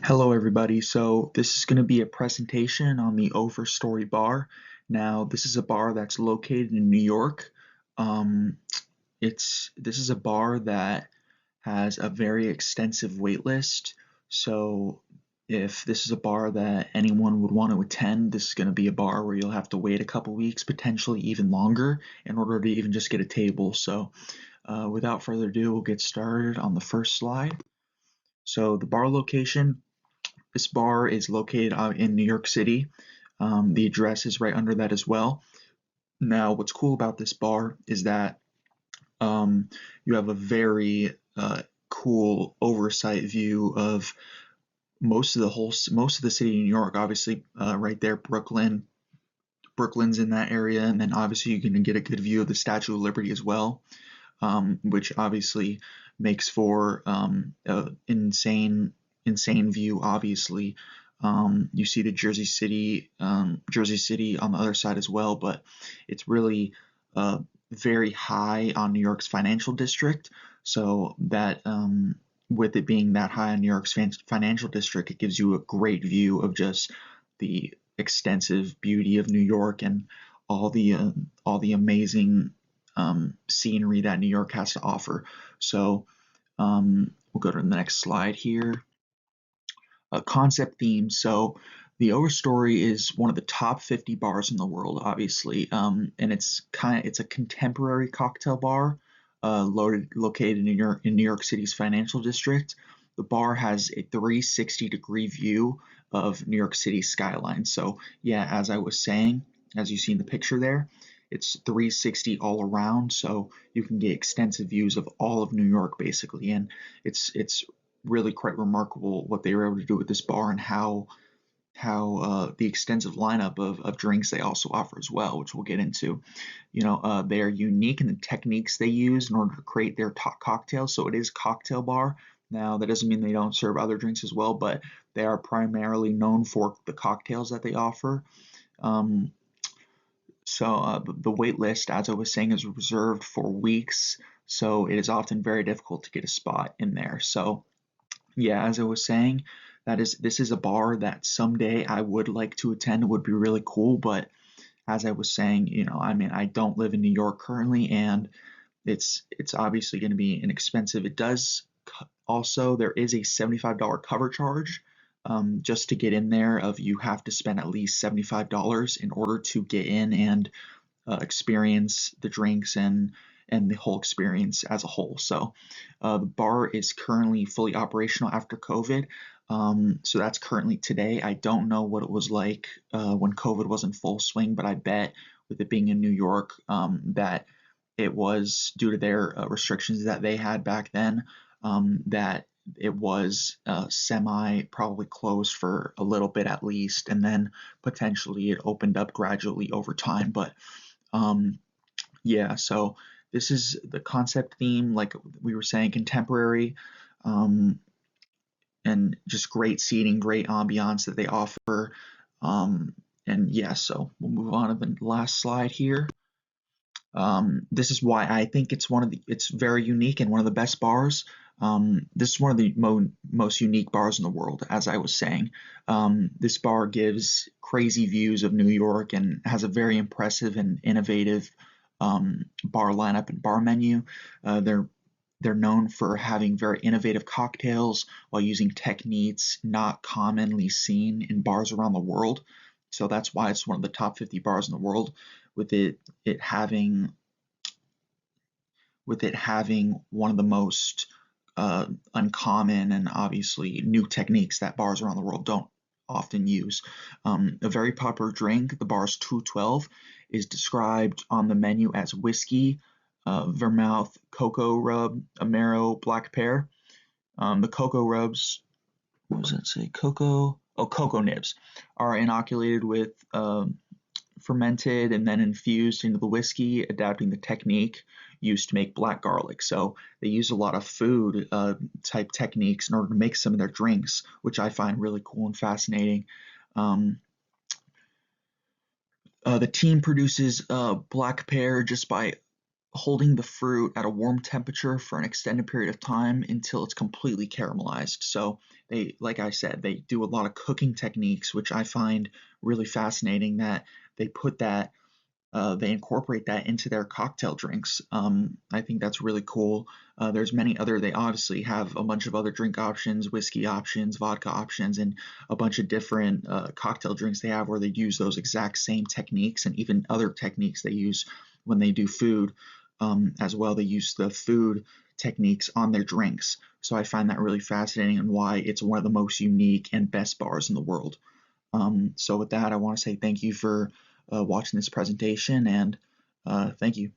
Hello everybody, so this is going to be a presentation on the Overstory Bar. Now, this is a bar that's located in New York. Um, this is a bar that has a very extensive wait list, so if this is a bar that anyone would want to attend, this is going to be a bar where you'll have to wait a couple weeks, potentially even longer, in order to even just get a table. So without further ado, we'll get started on the first slide. So the bar location. This bar is located out in New York City. The address is right under that as well. Now, what's cool about this bar is that you have a very cool oversight view of most of the city of New York. Obviously, right there, Brooklyn's in that area, and then obviously you can get a good view of the Statue of Liberty as well, which obviously makes for an insane view. Obviously, you see the Jersey City on the other side as well, but it's really very high on New York's financial district. So that with it being that high on New York's financial district, it gives you a great view of just the extensive beauty of New York and all the amazing scenery that New York has to offer. So we'll go to the next slide here. Concept theme. So the Overstory is one of the top 50 bars in the world, obviously, and it's a contemporary cocktail bar located in New York City's financial district. The bar has a 360-degree view of New York City's skyline. So yeah, as I was saying, as you see in the picture there, it's 360 all around, so you can get extensive views of all of New York basically, and it's really quite remarkable what they were able to do with this bar and how the extensive lineup of drinks they also offer as well, which we'll get into. They are unique in the techniques they use in order to create their top cocktails. So it is a cocktail bar. Now, that doesn't mean they don't serve other drinks as well, but they are primarily known for the cocktails that they offer. The wait list, as I was saying, is reserved for weeks, so it is often very difficult to get a spot in there. So yeah, as I was saying, this is a bar that someday I would like to attend. It would be really cool, but as I was saying, I don't live in New York currently, and it's obviously going to be inexpensive. It does also, there is a $75 cover charge just to get in there. You have to spend at least $75 in order to get in and experience the drinks and the whole experience as a whole. So the bar is currently fully operational after COVID. So that's currently today. I don't know what it was like when COVID was in full swing, but I bet with it being in New York that it was due to their restrictions that they had back then, that it was semi probably closed for a little bit at least, and then potentially it opened up gradually over time. But yeah, so this is the concept theme, like we were saying, contemporary, and just great seating, great ambiance that they offer. And yeah, so we'll move on to the last slide here. This is why I think it's very unique and one of the best bars. This is one of the most unique bars in the world, as I was saying. This bar gives crazy views of New York and has a very impressive and innovative bar lineup and bar menu. They're known for having very innovative cocktails while using techniques not commonly seen in bars around the world. So that's why it's one of the top 50 bars in the world, with it having one of the most uncommon and obviously new techniques that bars around the world don't often use. A very popular drink, the bar's 212, is described on the menu as whiskey, vermouth, cocoa rub, amaro, black pear. The cocoa rubs, what does that say? Cocoa nibs are inoculated with fermented and then infused into the whiskey, adapting the technique used to make black garlic. So they use a lot of food type techniques in order to make some of their drinks, which I find really cool and fascinating. The team produces black pear just by holding the fruit at a warm temperature for an extended period of time until it's completely caramelized. So they, like I said, they do a lot of cooking techniques, which I find really fascinating, that they put that they incorporate that into their cocktail drinks. I think that's really cool. There's many other, they obviously have a bunch of other drink options, whiskey options, vodka options, and a bunch of different cocktail drinks they have where they use those exact same techniques, and even other techniques they use when they do food as well. They use the food techniques on their drinks. So I find that really fascinating, and why it's one of the most unique and best bars in the world. So with that, I want to say thank you for watching this presentation, and thank you.